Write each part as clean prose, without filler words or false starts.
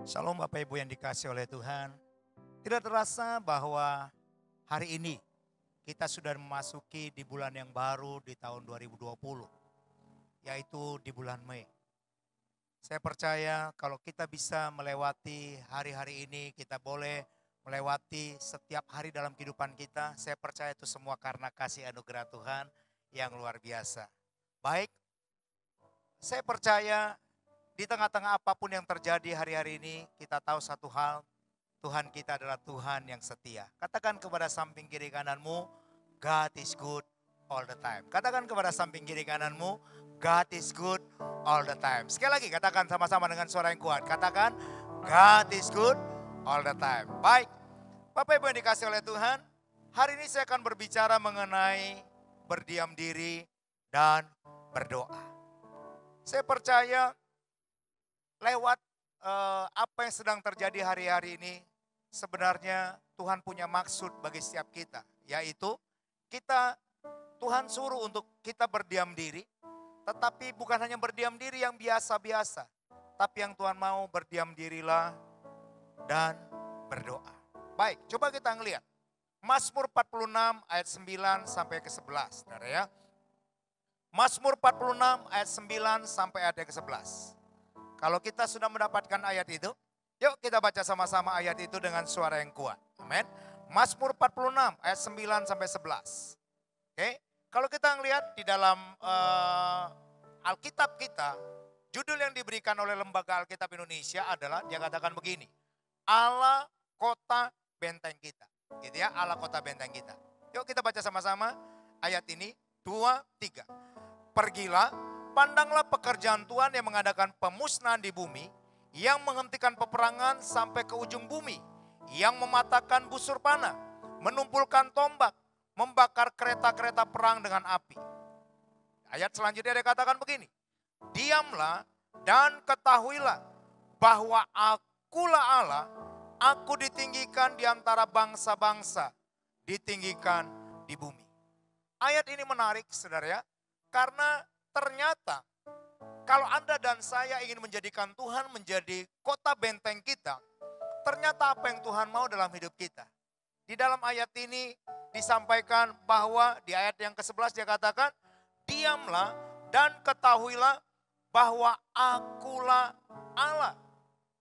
Shalom Bapak Ibu yang dikasih oleh Tuhan. Tidak terasa bahwa hari ini kita sudah memasuki di bulan yang baru di tahun 2020, yaitu di bulan Mei. Saya percaya kalau kita bisa melewati hari-hari ini, kita boleh melewati setiap hari dalam kehidupan kita. Saya percaya itu semua karena kasih anugerah Tuhan yang luar biasa. Baik, saya percaya di tengah-tengah apapun yang terjadi hari-hari ini, kita tahu satu hal, Tuhan kita adalah Tuhan yang setia. Katakan kepada samping kiri kananmu, God is good all the time. Katakan kepada samping kiri kananmu, God is good all the time. Sekali lagi katakan sama-sama dengan suara yang kuat. Katakan, God is good all the time. Baik, Bapak Ibu yang dikasih oleh Tuhan, hari ini saya akan berbicara mengenai berdiam diri dan berdoa. Saya percaya lewat apa yang sedang terjadi hari-hari ini, sebenarnya Tuhan punya maksud bagi setiap kita, yaitu Tuhan suruh untuk kita berdiam diri, tetapi bukan hanya berdiam diri yang biasa-biasa, tapi yang Tuhan mau berdiam dirilah dan berdoa. Baik, coba kita ngelihat Mazmur 46 ayat 9 sampai ke 11, saudara ya. Mazmur 46 ayat 9 sampai ayat ke 11. Kalau kita sudah mendapatkan ayat itu, yuk kita baca sama-sama ayat itu dengan suara yang kuat. Amin. Mazmur 46 ayat 9 sampai 11. Oke, kalau kita ngelihat di dalam Alkitab kita, judul yang diberikan oleh Lembaga Alkitab Indonesia adalah, dia katakan begini, Allah kota benteng kita. Gitu ya, Allah kota benteng kita. Yuk kita baca sama-sama ayat ini, 2, 3. Pergilah, pandanglah pekerjaan Tuhan yang mengadakan pemusnahan di bumi, yang menghentikan peperangan sampai ke ujung bumi, yang mematahkan busur panah, menumpulkan tombak, membakar kereta-kereta perang dengan api. Ayat selanjutnya dia katakan begini, diamlah dan ketahuilah bahwa akulah Allah, aku ditinggikan di antara bangsa-bangsa, ditinggikan di bumi. Ayat ini menarik saudara ya, karena ternyata kalau Anda dan saya ingin menjadikan Tuhan menjadi kota benteng kita, ternyata apa yang Tuhan mau dalam hidup kita. Di dalam ayat ini disampaikan bahwa di ayat yang ke-11 dia katakan, diamlah dan ketahuilah bahwa akulah Allah.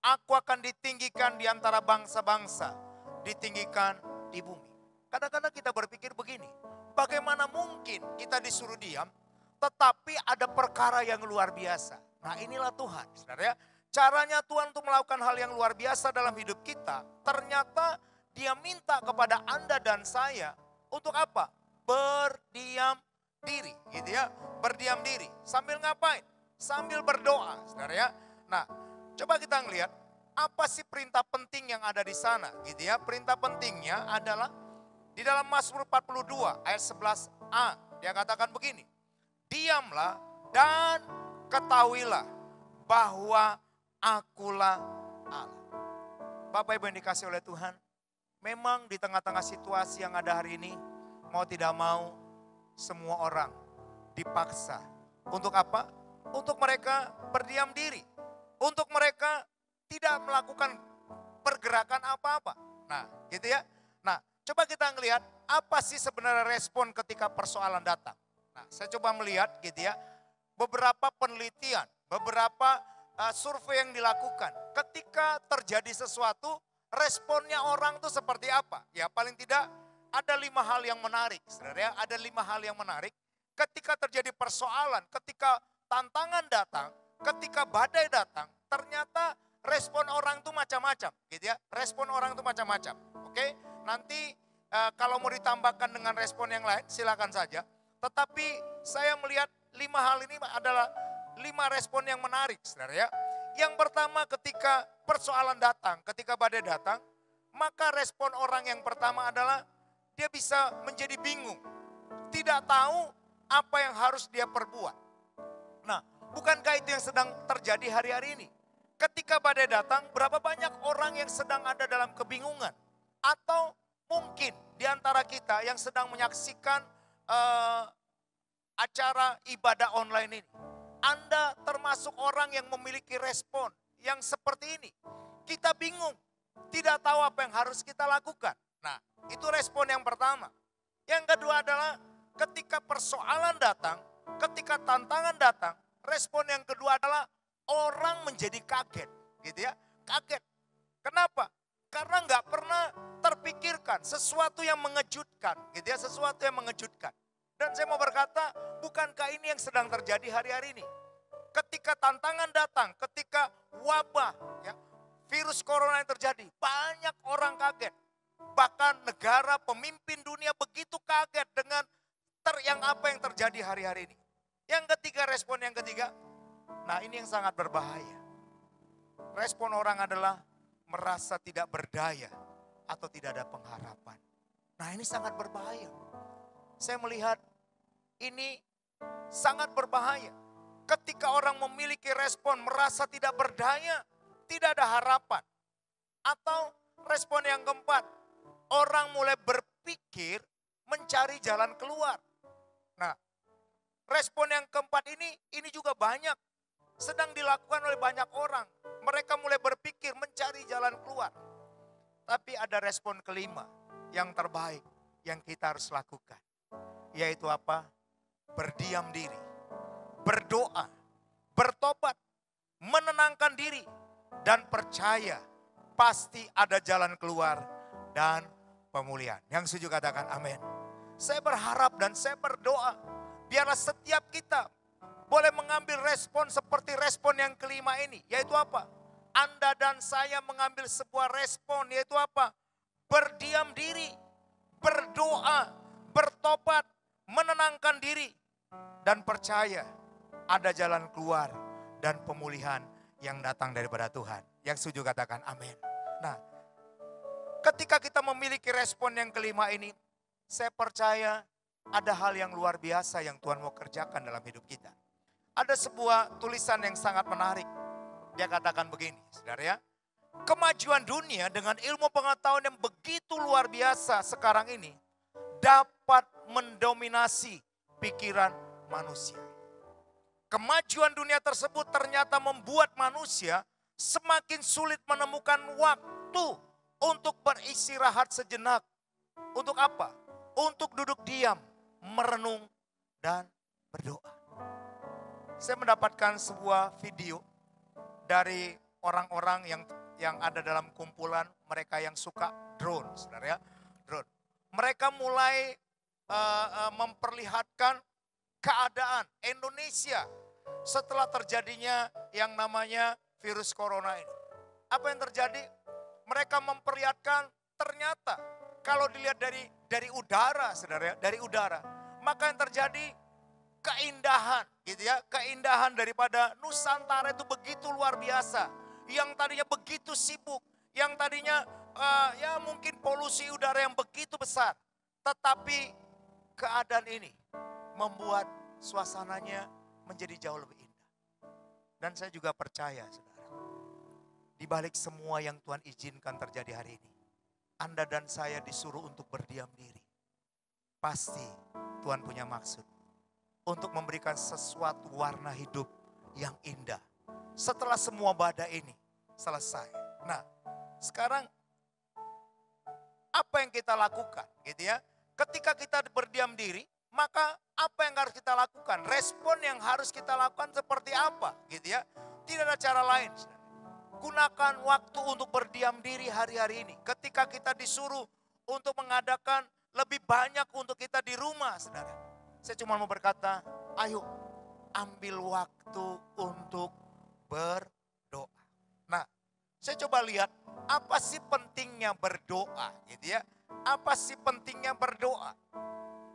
Aku akan ditinggikan di antara bangsa-bangsa, ditinggikan di bumi. Kadang-kadang kita berpikir begini, bagaimana mungkin kita disuruh diam, tetapi ada perkara yang luar biasa. Nah inilah Tuhan, saudara ya. Caranya Tuhan untuk melakukan hal yang luar biasa dalam hidup kita, ternyata Dia minta kepada Anda dan saya untuk apa? Berdiam diri, gitu ya. Berdiam diri. Sambil ngapain? Sambil berdoa, saudara ya. Nah, coba kita ngelihat apa sih perintah penting yang ada di sana, gitu ya. Perintah pentingnya adalah di dalam Mazmur 42 ayat 11a, dia katakan begini, diamlah dan ketahuilah bahwa akulah Allah. Bapak Ibu yang dikasih oleh Tuhan, memang di tengah-tengah situasi yang ada hari ini, mau tidak mau semua orang dipaksa. Untuk apa? Untuk mereka berdiam diri. Untuk mereka tidak melakukan pergerakan apa-apa. Nah gitu ya. Nah coba kita ngelihat apa sih sebenarnya respon ketika persoalan datang. Nah, saya coba melihat gitu ya, beberapa penelitian, beberapa survei yang dilakukan. Ketika terjadi sesuatu, responnya orang tuh seperti apa? Ya paling tidak ada 5 hal yang menarik, saudara ya. Ada 5 hal yang menarik. Ketika terjadi persoalan, ketika tantangan datang, ketika badai datang, ternyata respon orang tuh macam-macam, gitu ya. Respon orang tuh macam-macam. Oke, nanti kalau mau ditambahkan dengan respon yang lain, silakan saja. Tetapi saya melihat 5 hal ini adalah 5 respon yang menarik, saudara ya. Yang pertama ketika persoalan datang, ketika badai datang, maka respon orang yang pertama adalah dia bisa menjadi bingung. Tidak tahu apa yang harus dia perbuat. Nah, bukankah itu yang sedang terjadi hari-hari ini? Ketika badai datang, berapa banyak orang yang sedang ada dalam kebingungan? Atau mungkin di antara kita yang sedang menyaksikan acara ibadah online ini, Anda termasuk orang yang memiliki respon yang seperti ini. Kita bingung, tidak tahu apa yang harus kita lakukan. Nah, itu respon yang pertama. Yang kedua adalah ketika persoalan datang, ketika tantangan datang, respon yang kedua adalah orang menjadi kaget, gitu ya. Kaget. Kenapa? Karena nggak pernah terpikirkan sesuatu yang mengejutkan, gitu ya, sesuatu yang mengejutkan. Dan saya mau berkata, bukankah ini yang sedang terjadi hari-hari ini? Ketika tantangan datang, ketika wabah, ya, virus corona yang terjadi, banyak orang kaget. Bahkan negara, pemimpin dunia begitu kaget dengan apa yang terjadi hari-hari ini. Yang ketiga, respon yang ketiga, nah ini yang sangat berbahaya. Respon orang adalah merasa tidak berdaya atau tidak ada pengharapan. Nah ini sangat berbahaya. Saya melihat ini sangat berbahaya. Ketika orang memiliki respon merasa tidak berdaya, tidak ada harapan. Atau respon yang keempat, orang mulai berpikir mencari jalan keluar. Nah, respon yang keempat ini juga banyak. Sedang dilakukan oleh banyak orang. Mereka mulai berpikir mencari jalan keluar. Tapi ada respon kelima yang terbaik yang kita harus lakukan. Yaitu apa? Berdiam diri, berdoa, bertobat, menenangkan diri, dan percaya pasti ada jalan keluar dan pemulihan. Yang setuju katakan amin. Saya berharap dan saya berdoa, biarlah setiap kita boleh mengambil respon seperti respon yang kelima ini. Yaitu apa? Anda dan saya mengambil sebuah respon, yaitu apa? Berdiam diri, berdoa, bertobat, menenangkan diri, dan percaya ada jalan keluar dan pemulihan yang datang daripada Tuhan. Yang setuju katakan amin. Nah, ketika kita memiliki respon yang kelima ini, saya percaya ada hal yang luar biasa yang Tuhan mau kerjakan dalam hidup kita. Ada sebuah tulisan yang sangat menarik. Dia katakan begini, saudara ya. Kemajuan dunia dengan ilmu pengetahuan yang begitu luar biasa sekarang ini dapat mendominasi pikiran manusia. Kemajuan dunia tersebut ternyata membuat manusia semakin sulit menemukan waktu untuk beristirahat sejenak. Untuk apa? Untuk duduk diam, merenung, dan berdoa. Saya mendapatkan sebuah video dari orang-orang yang ada dalam kumpulan mereka yang suka drone, saudara ya, drone. Mereka mulai memperlihatkan keadaan Indonesia setelah terjadinya yang namanya virus corona ini. Apa yang terjadi? Mereka memperlihatkan ternyata kalau dilihat dari udara, saudara ya, dari udara, maka yang terjadi keindahan, gitu ya, keindahan daripada Nusantara itu begitu luar biasa. Yang tadinya begitu sibuk, yang tadinya ya mungkin polusi udara yang begitu besar, tetapi keadaan ini membuat suasananya menjadi jauh lebih indah. Dan saya juga percaya, saudara, di balik semua yang Tuhan izinkan terjadi hari ini, Anda dan saya disuruh untuk berdiam diri. Pasti Tuhan punya maksud untuk memberikan sesuatu warna hidup yang indah. Setelah semua badai ini selesai. Nah, sekarang apa yang kita lakukan, gitu ya? Ketika kita berdiam diri, maka apa yang harus kita lakukan? Respon yang harus kita lakukan seperti apa, gitu ya? Tidak ada cara lain. Gunakan waktu untuk berdiam diri hari-hari ini. Ketika kita disuruh untuk mengadakan lebih banyak untuk kita di rumah, saudara. Saya cuma mau berkata, ayo ambil waktu untuk berdoa. Nah, saya coba lihat apa sih pentingnya berdoa, gitu ya? Apa sih pentingnya berdoa?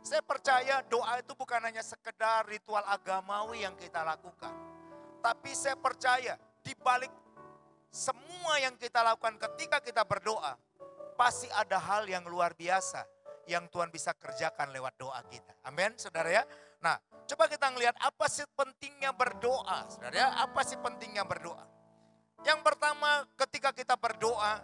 Saya percaya doa itu bukan hanya sekedar ritual agamawi yang kita lakukan. Tapi saya percaya di balik semua yang kita lakukan ketika kita berdoa, pasti ada hal yang luar biasa yang Tuhan bisa kerjakan lewat doa kita. Amin, saudara ya. Nah, coba kita ngelihat apa sih pentingnya berdoa, saudara ya. Apa sih pentingnya berdoa? Yang pertama, ketika kita berdoa,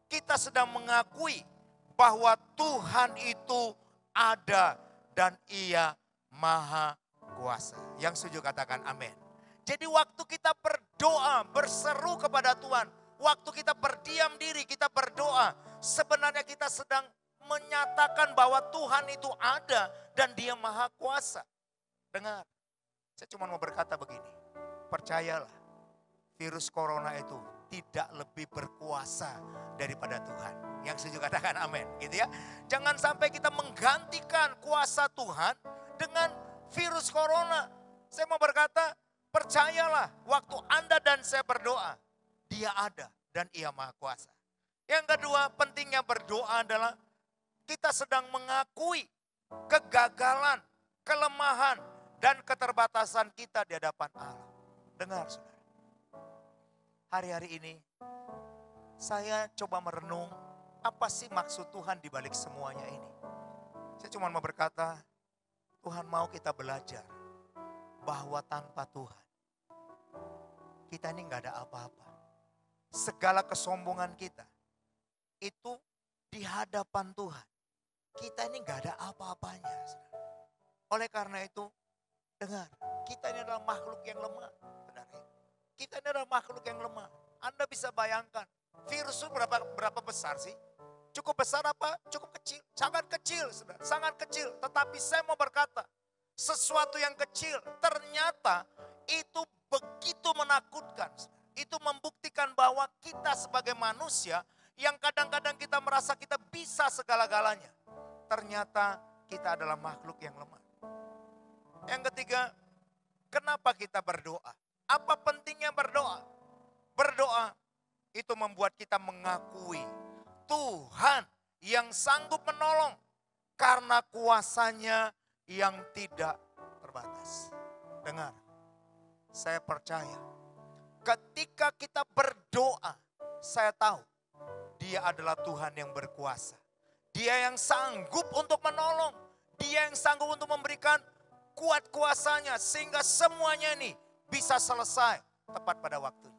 kita sedang mengakui bahwa Tuhan itu ada dan Ia Maha Kuasa. Yang setuju katakan amin. Jadi waktu kita berdoa, berseru kepada Tuhan, waktu kita berdiam diri, kita berdoa, sebenarnya kita sedang menyatakan bahwa Tuhan itu ada dan Dia Maha Kuasa. Dengar, saya cuma mau berkata begini, percayalah, virus corona itu tidak lebih berkuasa daripada Tuhan. Yang setuju katakan amin, gitu ya. Jangan sampai kita menggantikan kuasa Tuhan dengan virus corona. Saya mau berkata, percayalah, waktu Anda dan saya berdoa, Dia ada dan Ia Maha Kuasa. Yang kedua, pentingnya berdoa adalah kita sedang mengakui kegagalan, kelemahan, dan keterbatasan kita di hadapan Allah. Dengar saudara, hari-hari ini saya coba merenung apa sih maksud Tuhan di balik semuanya ini. Saya cuma mau berkata, Tuhan mau kita belajar bahwa tanpa Tuhan kita ini nggak ada apa-apa. Segala kesombongan kita itu di hadapan Tuhan. Kita ini nggak ada apa-apanya. Oleh karena itu, dengar, kita ini adalah makhluk yang lemah. Benar ya? Kita ini adalah makhluk yang lemah. Anda bisa bayangkan, virus itu berapa besar sih? Cukup besar apa? Cukup kecil. Sangat kecil, saudara. Sangat kecil. Tetapi saya mau berkata, sesuatu yang kecil ternyata itu begitu menakutkan. Itu membuktikan bahwa kita sebagai manusia yang kadang-kadang kita merasa kita bisa segala-galanya. Ternyata kita adalah makhluk yang lemah. Yang ketiga, kenapa kita berdoa? Apa pentingnya berdoa? Berdoa itu membuat kita mengakui Tuhan yang sanggup menolong karena kuasanya yang tidak terbatas. Dengar, saya percaya ketika kita berdoa, saya tahu Dia adalah Tuhan yang berkuasa. Dia yang sanggup untuk menolong. Dia yang sanggup untuk memberikan kuat kuasanya sehingga semuanya ini bisa selesai tepat pada waktunya.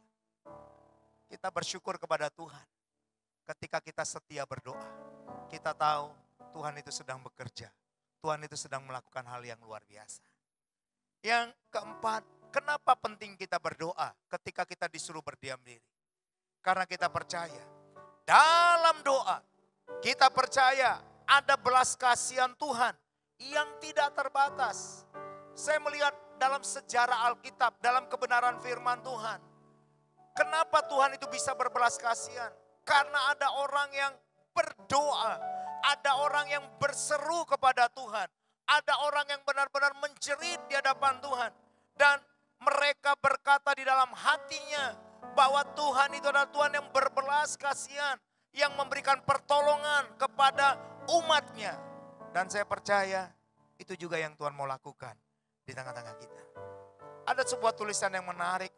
Kita bersyukur kepada Tuhan. Ketika kita setia berdoa, kita tahu Tuhan itu sedang bekerja. Tuhan itu sedang melakukan hal yang luar biasa. Yang keempat, kenapa penting kita berdoa ketika kita disuruh berdiam diri? Karena kita percaya, dalam doa kita percaya ada belas kasihan Tuhan yang tidak terbatas. Saya melihat dalam sejarah Alkitab, dalam kebenaran firman Tuhan. Kenapa Tuhan itu bisa berbelas kasihan? Karena ada orang yang berdoa, ada orang yang berseru kepada Tuhan, ada orang yang benar-benar menjerit di hadapan Tuhan. Dan mereka berkata di dalam hatinya bahwa Tuhan itu adalah Tuhan yang berbelas kasihan, yang memberikan pertolongan kepada umatnya. Dan saya percaya itu juga yang Tuhan mau lakukan di tengah-tengah kita. Ada sebuah tulisan yang menarik.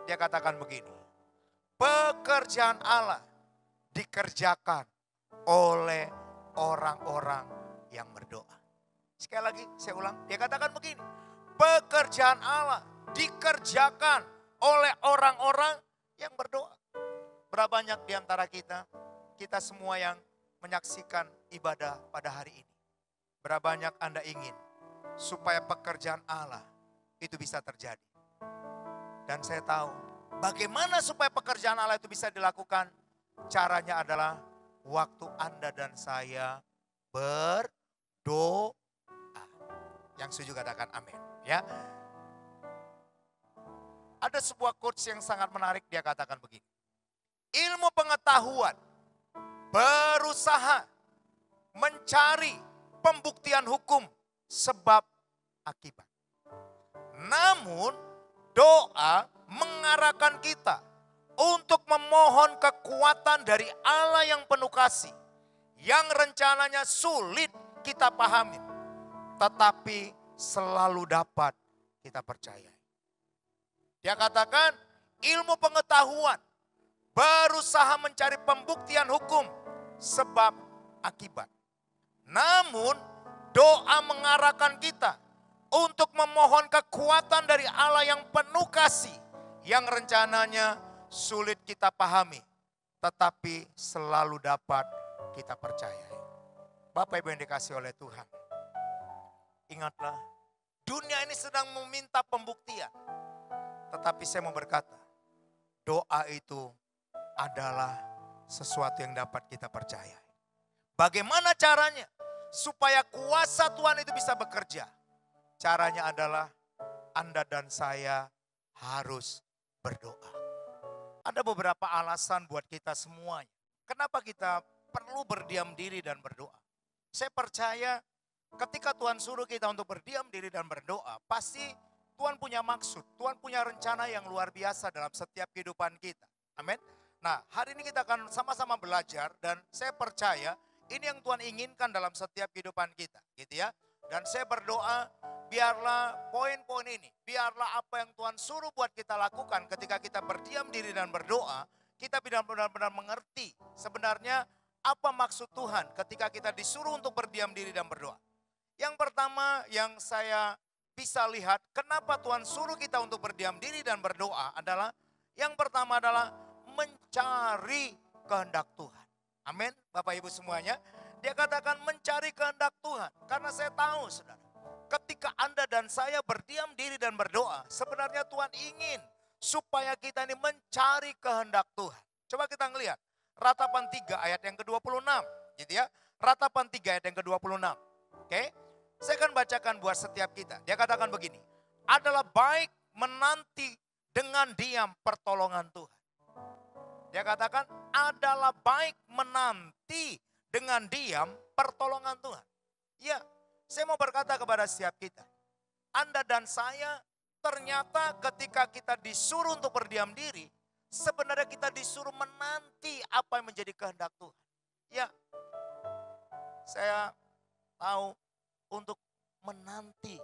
Dia katakan begini, pekerjaan Allah dikerjakan oleh orang-orang yang berdoa. Sekali lagi saya ulang, dia katakan begini, pekerjaan Allah dikerjakan oleh orang-orang yang berdoa. Berapa banyak di antara kita semua yang menyaksikan ibadah pada hari ini. Berapa banyak Anda ingin supaya pekerjaan Allah itu bisa terjadi. Dan saya tahu bagaimana supaya pekerjaan Allah itu bisa dilakukan. Caranya adalah waktu Anda dan saya berdoa. Yang setuju katakan amin. Ya. Ada sebuah quotes yang sangat menarik, dia katakan begini. Ilmu pengetahuan berusaha mencari pembuktian hukum sebab akibat. Namun doa mengarahkan kita untuk memohon kekuatan dari Allah yang penuh kasih, yang rencananya sulit kita pahami, tetapi selalu dapat kita percayai. Dia katakan ilmu pengetahuan berusaha mencari pembuktian hukum sebab akibat. Namun doa mengarahkan kita untuk memohon kekuatan dari Allah yang penuh kasih, yang rencananya sulit kita pahami, tetapi selalu dapat kita percayai. Bapak Ibu yang dikasihi oleh Tuhan, ingatlah, dunia ini sedang meminta pembuktian. Tetapi saya mau berkata, doa itu adalah sesuatu yang dapat kita percaya. Bagaimana caranya supaya kuasa Tuhan itu bisa bekerja? Caranya adalah Anda dan saya harus berdoa. Ada beberapa alasan buat kita semuanya. Kenapa kita perlu berdiam diri dan berdoa? Saya percaya ketika Tuhan suruh kita untuk berdiam diri dan berdoa, pasti Tuhan punya maksud, Tuhan punya rencana yang luar biasa dalam setiap kehidupan kita. Amin. Nah, hari ini kita akan sama-sama belajar dan saya percaya ini yang Tuhan inginkan dalam setiap kehidupan kita, gitu ya. Dan saya berdoa, biarlah poin-poin ini, biarlah apa yang Tuhan suruh buat kita lakukan ketika kita berdiam diri dan berdoa, kita benar-benar mengerti sebenarnya apa maksud Tuhan ketika kita disuruh untuk berdiam diri dan berdoa. Yang pertama yang saya bisa lihat kenapa Tuhan suruh kita untuk berdiam diri dan berdoa adalah yang pertama adalah mencari kehendak Tuhan. Amin, Bapak Ibu semuanya. Dia katakan mencari kehendak Tuhan. Karena saya tahu saudara, ketika Anda dan saya berdiam diri dan berdoa, sebenarnya Tuhan ingin supaya kita ini mencari kehendak Tuhan. Coba kita ngelihat Ratapan 3 ayat yang ke-26, gitu ya. Ratapan 3 ayat yang ke-26. Oke? Saya akan bacakan buat setiap kita. Dia katakan begini, adalah baik menanti dengan diam pertolongan Tuhan. Dia katakan adalah baik menanti dengan diam pertolongan Tuhan. Ya, saya mau berkata kepada setiap kita, Anda dan saya ternyata ketika kita disuruh untuk berdiam diri, sebenarnya kita disuruh menanti apa yang menjadi kehendak Tuhan. Ya, saya tahu untuk menanti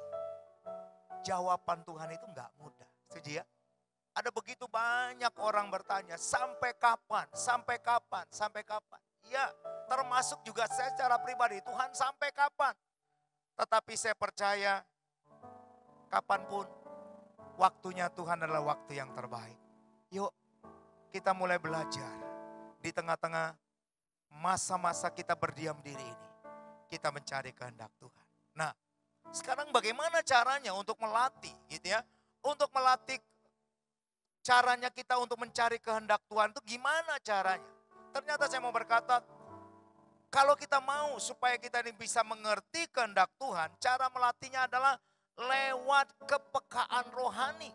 jawaban Tuhan itu enggak mudah. Setuju ya? Ada begitu banyak orang bertanya, sampai kapan, sampai kapan, sampai kapan. Ya, termasuk juga saya secara pribadi, Tuhan sampai kapan. Tetapi saya percaya, kapanpun waktunya Tuhan adalah waktu yang terbaik. Yuk, kita mulai belajar di tengah-tengah masa-masa kita berdiam diri ini. Kita mencari kehendak Tuhan. Nah, sekarang bagaimana caranya untuk melatih gitu ya? Untuk melatih caranya kita untuk mencari kehendak Tuhan itu gimana caranya? Ternyata saya mau berkata, kalau kita mau supaya kita ini bisa mengerti kehendak Tuhan, cara melatihnya adalah lewat kepekaan rohani.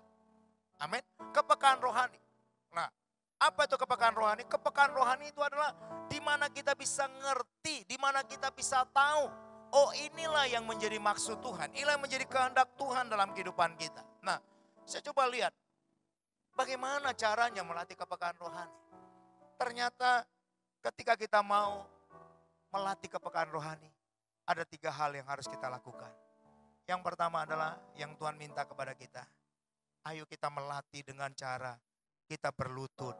Amin. Kepekaan rohani. Nah, apa itu kepekaan rohani? Kepekaan rohani itu adalah di mana kita bisa ngerti, di mana kita bisa tahu, oh inilah yang menjadi maksud Tuhan, inilah yang menjadi kehendak Tuhan dalam kehidupan kita. Nah, saya coba lihat bagaimana caranya melatih kepekaan rohani. Ternyata ketika kita mau melatih kepekaan rohani, ada 3 hal yang harus kita lakukan. Yang pertama adalah yang Tuhan minta kepada kita. Ayo kita melatih dengan cara kita berlutut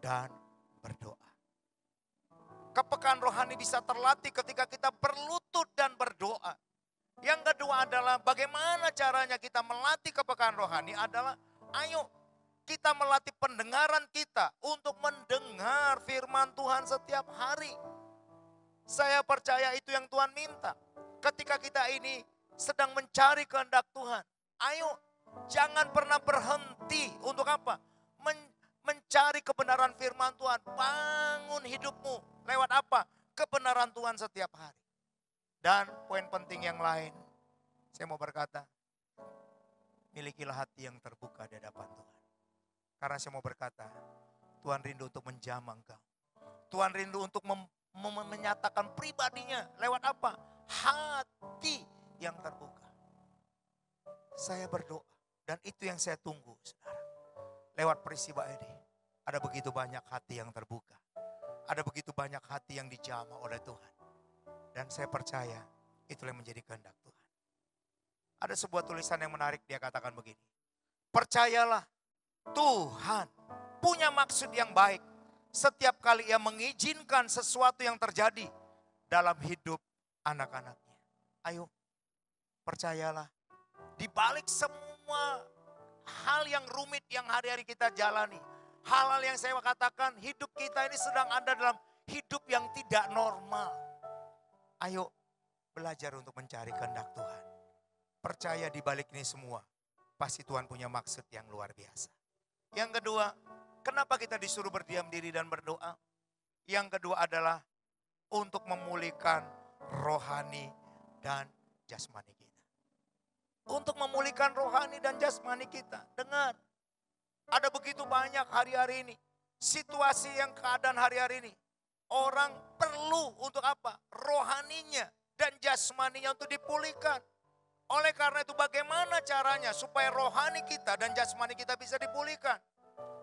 dan berdoa. Kepekaan rohani bisa terlatih ketika kita berlutut dan berdoa. Yang kedua adalah bagaimana caranya kita melatih kepekaan rohani adalah ayo kita melatih pendengaran kita untuk mendengar firman Tuhan setiap hari. Saya percaya itu yang Tuhan minta. Ketika kita ini sedang mencari kehendak Tuhan, ayo jangan pernah berhenti untuk apa? Mencari kebenaran firman Tuhan. Bangun hidupmu lewat apa? Kebenaran Tuhan setiap hari. Dan poin penting yang lain, saya mau berkata, milikilah hati yang terbuka di hadapan Tuhan. Karena saya mau berkata, Tuhan rindu untuk menjamah engkau. Tuhan rindu untuk menyatakan pribadinya lewat apa? Hati yang terbuka. Saya berdoa dan itu yang saya tunggu, saudara. Lewat peristiwa ini, ada begitu banyak hati yang terbuka. Ada begitu banyak hati yang dijamah oleh Tuhan. Dan saya percaya itulah yang menjadi kehendak Tuhan. Ada sebuah tulisan yang menarik, dia katakan begini. Percayalah, Tuhan punya maksud yang baik setiap kali Ia mengizinkan sesuatu yang terjadi dalam hidup anak-anaknya. Ayo, percayalah, di balik semua hal yang rumit yang hari-hari kita jalani, hal-hal yang saya katakan, hidup kita ini sedang ada dalam hidup yang tidak normal. Ayo, belajar untuk mencari kehendak Tuhan. Percaya di balik ini semua, pasti Tuhan punya maksud yang luar biasa. Yang kedua, Kenapa kita disuruh berdiam diri dan berdoa? Yang kedua adalah untuk memulihkan rohani dan jasmani kita. Untuk memulihkan rohani dan jasmani kita. Dengar, ada begitu banyak hari-hari ini, situasi yang keadaan hari-hari ini. Orang perlu untuk apa? Rohaninya dan jasmaninya untuk dipulihkan. Oleh karena itu bagaimana caranya supaya rohani kita dan jasmani kita bisa dipulihkan?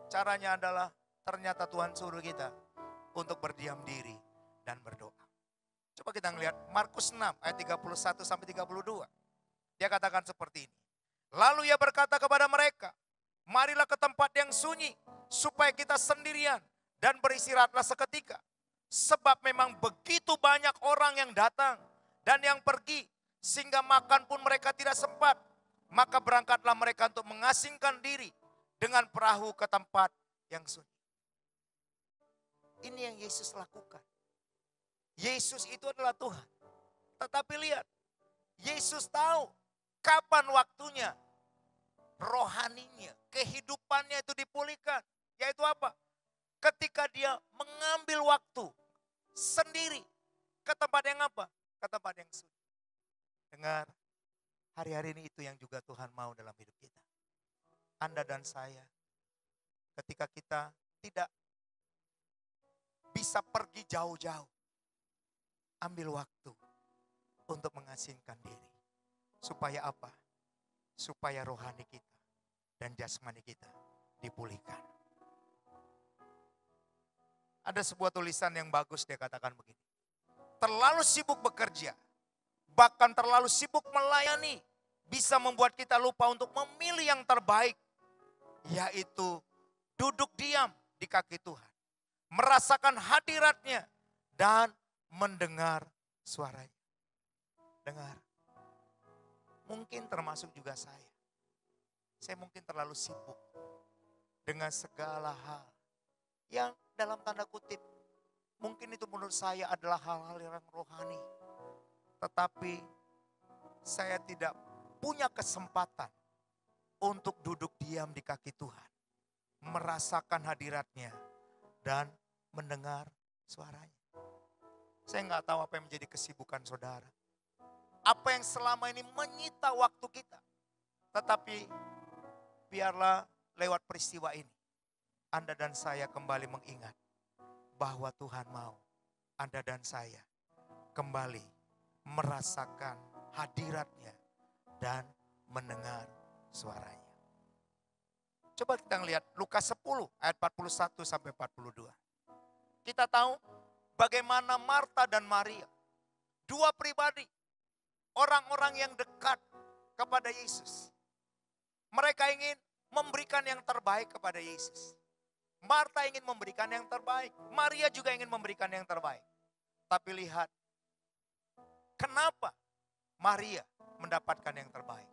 Caranya adalah ternyata Tuhan suruh kita untuk berdiam diri dan berdoa. Coba kita ngelihat Markus 6 ayat 31 sampai 32. Dia katakan seperti ini. Lalu ia berkata kepada mereka, marilah ke tempat yang sunyi supaya kita sendirian dan beristirahatlah seketika. Sebab memang begitu banyak orang yang datang dan yang pergi sehingga makan pun mereka tidak sempat. Maka berangkatlah mereka untuk mengasingkan diri dengan perahu ke tempat yang sunyi. Ini yang Yesus lakukan. Yesus itu adalah Tuhan. Tetapi lihat, Yesus tahu kapan waktunya rohaninya, kehidupannya itu dipulihkan. Yaitu apa? Ketika dia mengambil waktu sendiri ke tempat yang apa? Ke tempat yang sunyi. Dengar, hari-hari ini itu yang juga Tuhan mau dalam hidup kita. Anda dan saya, ketika kita tidak bisa pergi jauh-jauh, ambil waktu untuk mengasingkan diri. Supaya apa? Supaya rohani kita dan jasmani kita dipulihkan. Ada sebuah tulisan yang bagus, dia katakan begini. Terlalu sibuk bekerja, bahkan terlalu sibuk melayani, bisa membuat kita lupa untuk memilih yang terbaik. Yaitu duduk diam di kaki Tuhan. Merasakan hadiratnya dan mendengar suaranya. Dengar. Mungkin termasuk juga saya. Saya mungkin terlalu sibuk dengan segala hal yang dalam tanda kutip mungkin itu menurut saya adalah hal-hal yang rohani. Tetapi saya tidak punya kesempatan untuk duduk diam di kaki Tuhan. Merasakan hadiratnya dan mendengar suaranya. Saya nggak tahu apa yang menjadi kesibukan saudara. Apa yang selama ini menyita waktu kita. Tetapi biarlah lewat peristiwa ini, Anda dan saya kembali mengingat bahwa Tuhan mau Anda dan saya kembali merasakan hadiratnya dan mendengar suaranya. Coba kita lihat Lukas 10 ayat 41 sampai 42. Kita tahu bagaimana Marta dan Maria, dua pribadi, orang-orang yang dekat kepada Yesus. Mereka ingin memberikan yang terbaik kepada Yesus. Marta ingin memberikan yang terbaik. Maria juga ingin memberikan yang terbaik. Tapi lihat, kenapa Maria mendapatkan yang terbaik?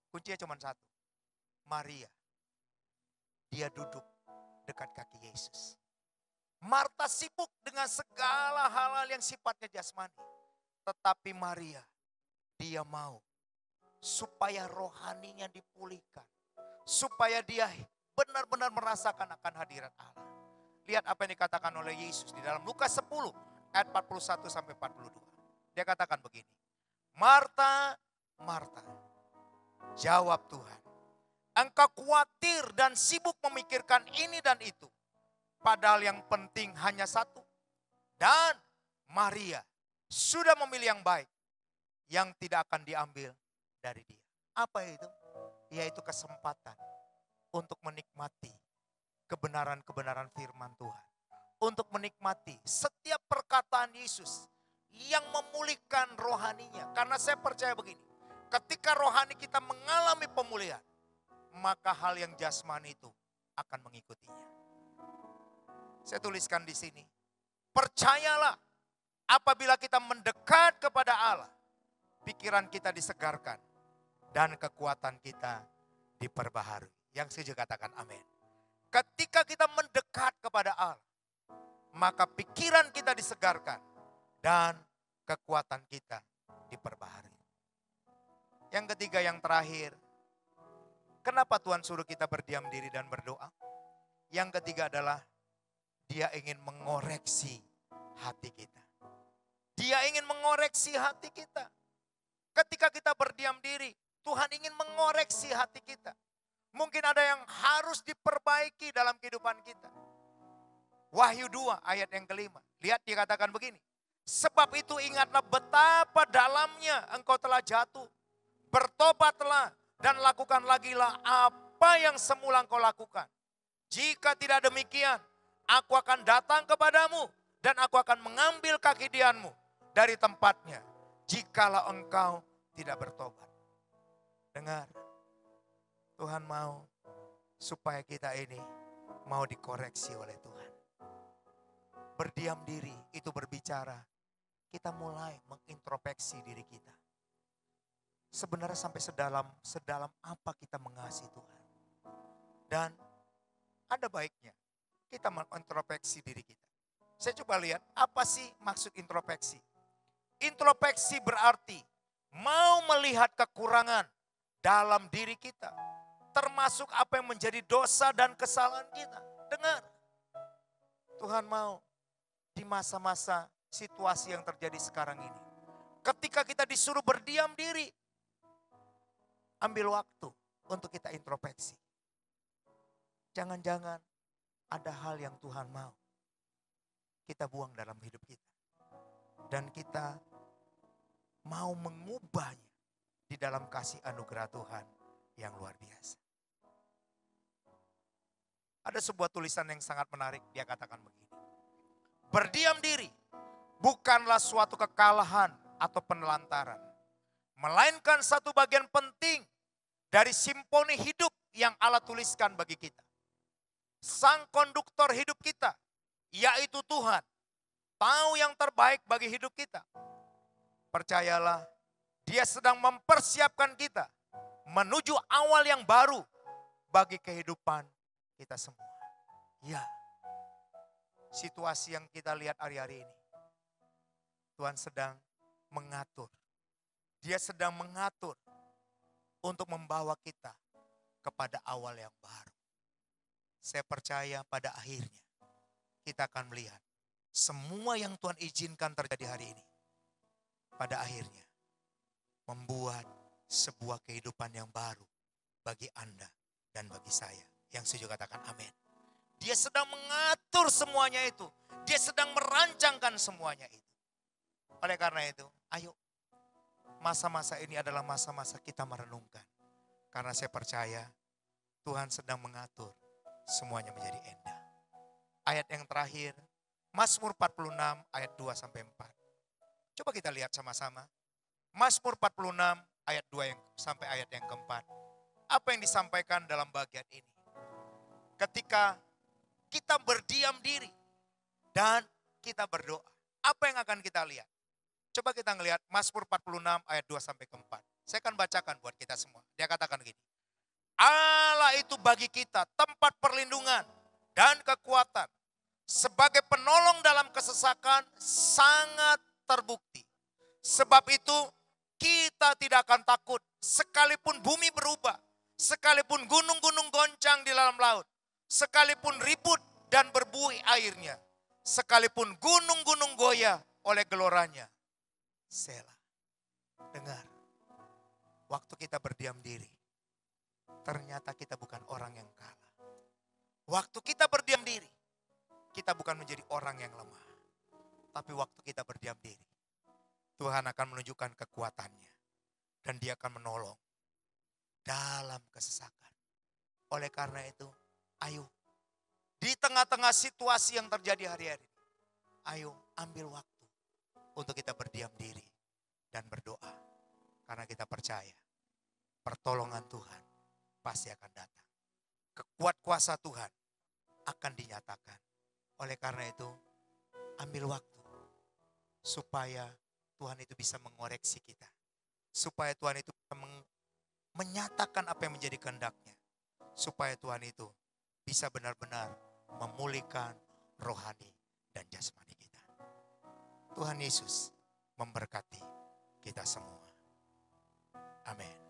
Kuncinya cuma satu. Maria, dia duduk dekat kaki Yesus. Marta sibuk dengan segala hal-hal yang sifatnya jasmani. Tetapi Maria, dia mau supaya rohaninya dipulihkan. Supaya dia benar-benar merasakan akan hadirat Allah. Lihat apa yang dikatakan oleh Yesus di dalam Lukas 10 ayat 41 sampai 42. Dia katakan begini. Marta, Marta, jawab Tuhan. Engkau khawatir dan sibuk memikirkan ini dan itu. Padahal yang penting hanya satu. Dan Maria sudah memilih yang baik. Yang tidak akan diambil dari dia. Apa itu? Yaitu kesempatan untuk menikmati kebenaran-kebenaran firman Tuhan. Untuk menikmati setiap perkataan Yesus yang memulihkan rohaninya. Karena saya percaya begini. Ketika rohani kita mengalami pemulihan, maka hal yang jasmani itu akan mengikutinya. Saya tuliskan di sini. Percayalah, apabila kita mendekat kepada Allah, pikiran kita disegarkan dan kekuatan kita diperbaharui. Yang setuju katakan amin. Ketika kita mendekat kepada Allah, maka pikiran kita disegarkan dan kekuatan kita diperbaharui. Yang ketiga, yang terakhir, kenapa Tuhan suruh kita berdiam diri dan berdoa? Yang ketiga adalah dia ingin mengoreksi hati kita. Dia ingin mengoreksi hati kita. Ketika kita berdiam diri, Tuhan ingin mengoreksi hati kita. Mungkin ada yang harus diperbaiki dalam kehidupan kita. Wahyu 2 ayat yang kelima. Lihat dikatakan begini. Sebab itu ingatlah betapa dalamnya engkau telah jatuh. Bertobatlah dan lakukan lagilah apa yang semula engkau lakukan. Jika tidak demikian, aku akan datang kepadamu dan aku akan mengambil kakidianmu dari tempatnya. Jikalau engkau tidak bertobat. Dengar, Tuhan mau supaya kita ini mau dikoreksi oleh Tuhan. Berdiam diri itu berbicara. Kita mulai mengintrospeksi diri kita. Sebenarnya sampai sedalam apa kita mengasihi Tuhan. Dan ada baiknya kita mengintrospeksi diri kita. Saya coba lihat apa sih maksud introspeksi. Introspeksi berarti mau melihat kekurangan dalam diri kita. Termasuk apa yang menjadi dosa dan kesalahan kita. Dengar, Tuhan mau di masa-masa situasi yang terjadi sekarang ini. Ketika kita disuruh berdiam diri, ambil waktu untuk kita introspeksi. Jangan-jangan ada hal yang Tuhan mau kita buang dalam hidup kita. Dan kita mau mengubahnya di dalam kasih anugerah Tuhan yang luar biasa. Ada sebuah tulisan yang sangat menarik, dia katakan begini. Berdiam diri bukanlah suatu kekalahan atau penelantaran. Melainkan satu bagian penting dari simfoni hidup yang Allah tuliskan bagi kita. Sang konduktor hidup kita, yaitu Tuhan, tahu yang terbaik bagi hidup kita. Percayalah, Dia sedang mempersiapkan kita menuju awal yang baru bagi kehidupan kita semua. Ya, situasi yang kita lihat hari-hari ini, Tuhan sedang mengatur. Dia sedang mengatur untuk membawa kita kepada awal yang baru. Saya percaya pada akhirnya kita akan melihat semua yang Tuhan izinkan terjadi hari ini. Pada akhirnya membuat sebuah kehidupan yang baru bagi Anda dan bagi saya. Yang setuju katakan amin. Dia sedang mengatur semuanya itu. Dia sedang merancangkan semuanya itu. Oleh karena itu, ayo. Masa-masa ini adalah masa-masa kita merenungkan. Karena saya percaya Tuhan sedang mengatur semuanya menjadi indah. Ayat yang terakhir, Mazmur 46 ayat 2 sampai 4. Coba kita lihat sama-sama. Mazmur 46 ayat 2 sampai ayat yang keempat. Apa yang disampaikan dalam bagian ini? Ketika kita berdiam diri dan kita berdoa, apa yang akan kita lihat? Coba kita ngelihat Mazmur 46 ayat 2 sampai 4. Saya akan bacakan buat kita semua. Dia katakan gini. Allah itu bagi kita tempat perlindungan dan kekuatan. Sebagai penolong dalam kesesakan sangat terbukti. Sebab itu kita tidak akan takut sekalipun bumi berubah. Sekalipun gunung-gunung goncang di dalam laut. Sekalipun ribut dan berbuih airnya. Sekalipun gunung-gunung goyah oleh geloranya. Selah. Dengar. Waktu kita berdiam diri. Ternyata kita bukan orang yang kalah. Waktu kita berdiam diri. Kita bukan menjadi orang yang lemah. Tapi waktu kita berdiam diri. Tuhan akan menunjukkan kekuatannya. Dan Dia akan menolong. Dalam kesesakan. Oleh karena itu. Ayo. Di tengah-tengah situasi yang terjadi hari-hari. Ayo ambil waktu. Untuk kita berdiam diri dan berdoa. Karena kita percaya pertolongan Tuhan pasti akan datang. Kekuat kuasa Tuhan akan dinyatakan. Oleh karena itu ambil waktu supaya Tuhan itu bisa mengoreksi kita. Supaya Tuhan itu bisa menyatakan apa yang menjadi kehendaknya. Supaya Tuhan itu bisa benar-benar memulihkan rohani dan jasmani kita. Tuhan Yesus memberkati kita semua. Amin.